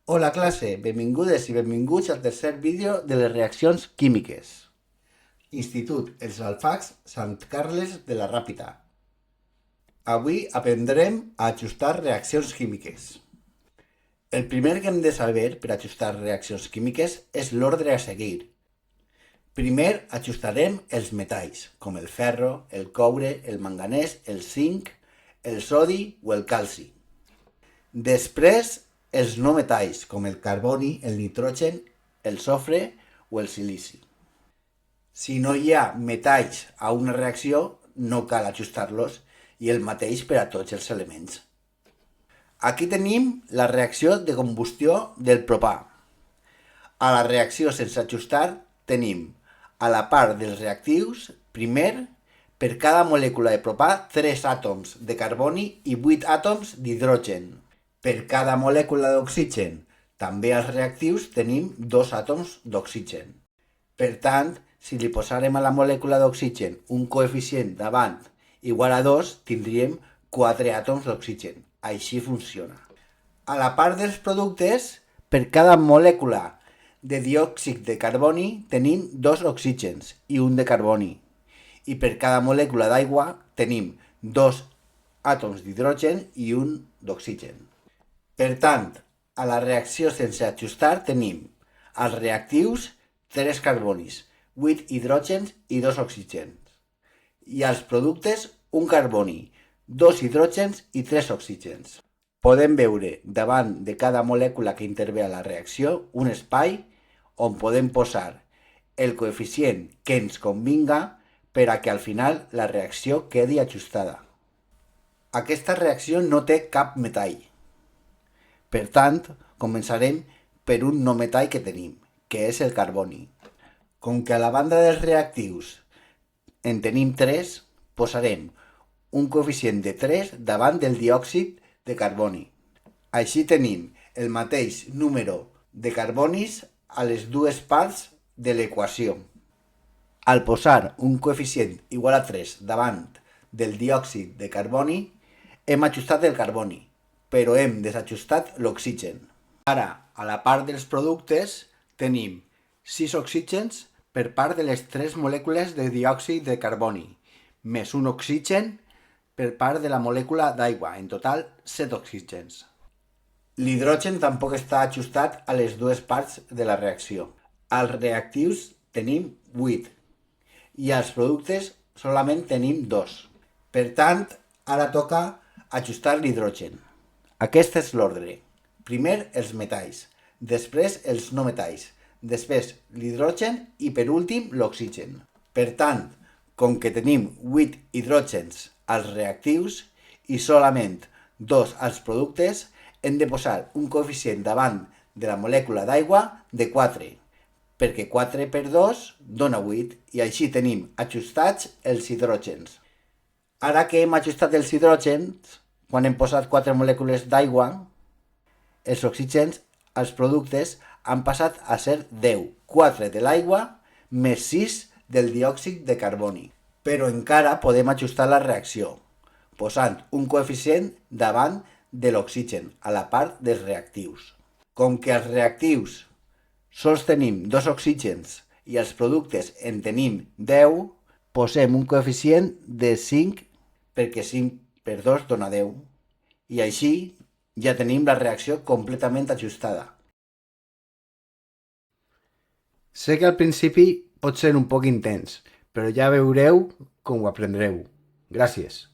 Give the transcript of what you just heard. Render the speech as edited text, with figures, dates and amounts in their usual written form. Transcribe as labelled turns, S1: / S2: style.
S1: Hola classe, benvingudes i benvinguts al tercer vídeo de les reaccions químiques. Institut Els Alfacs Sant Carles de la Ràpita. Avui aprendrem a ajustar reaccions químiques. El primer que hem de saber per ajustar reaccions químiques és l'ordre a seguir. Primer ajustarem els metalls, com el ferro, el coure, el manganès, el zinc, el sodi o el calci. Després, els no metalls, com el carboni, el nitrogen, el sofre o el silici. Si no hi ha metalls a una reacció, no cal ajustar-los i el mateix per a tots els elements. Aquí tenim la reacció de combustió del propà. A la reacció sense ajustar tenim a la part dels reactius, primer, per cada molècula de propà 3 àtoms de carboni i 8 àtoms d'hidrogen. Per cada molècula d'oxigen, també als reactius tenim 2 àtoms d'oxigen. Per tant, si li posarem a la molècula d'oxigen un coeficient davant igual a 2, tindríem 4 àtoms d'oxigen. Així funciona. A la part dels productes, per cada molècula de diòxid de carboni tenim 2 oxígens i un de carboni. I per cada molècula d'aigua tenim 2 àtoms d'hidrogen i un d'oxigen. Per tant, a la reacció sense ajustar tenim als reactius 3 carbonis, 8 hidrògens i 2 oxígens. I als productes un carboni, 2 hidrògens i 3 oxígens. Podem veure davant de cada molècula que intervé a la reacció un espai on podem posar el coeficient que ens convinga per a que al final la reacció quedi ajustada. Aquesta reacció no té cap metall. Per tant, començarem per un no metall que tenim, que és el carboni. Com que a la banda dels reactius en tenim 3, posarem un coeficient de 3 davant del diòxid de carboni. Així tenim el mateix número de carbonis a les dues parts de l'equació. Al posar un coeficient igual a 3 davant del diòxid de carboni, hem ajustat el carboni, però hem desajustat l'oxigen. Ara, a la part dels productes, tenim 6 oxígens per part de les 3 molècules de diòxid de carboni, més un oxigen per part de la molècula d'aigua, en total 7 oxígens. L'hidrogen tampoc està ajustat a les dues parts de la reacció. Als reactius tenim 8 i als productes solament tenim 2. Per tant, ara toca ajustar l'hidrogen. Aquest és l'ordre. Primer els metalls, després els no metalls, després l'hidrogen i per últim l'oxigen. Per tant, com que tenim 8 hidrògens als reactius i solament 2 als productes, hem de posar un coeficient davant de la molècula d'aigua de 4, perquè 4 per 2 dona 8 i així tenim ajustats els hidrògens. Ara que hem ajustat els hidrògens, quan hem posat 4 molècules d'aigua, els oxígens als productes han passat a ser 10, 4 de l'aigua més 6 del diòxid de carboni. Però encara podem ajustar la reacció, posant un coeficient davant de l'oxigen a la part dels reactius. Com que als reactius sols tenim 2 oxígens i als productes en tenim 10, posem un coeficient de 5 perquè 5 per 2 dona 10 i així ja tenim la reacció completament ajustada. Sé que al principi pot ser un poc intens, però ja veureu com ho aprendreu. Gràcies.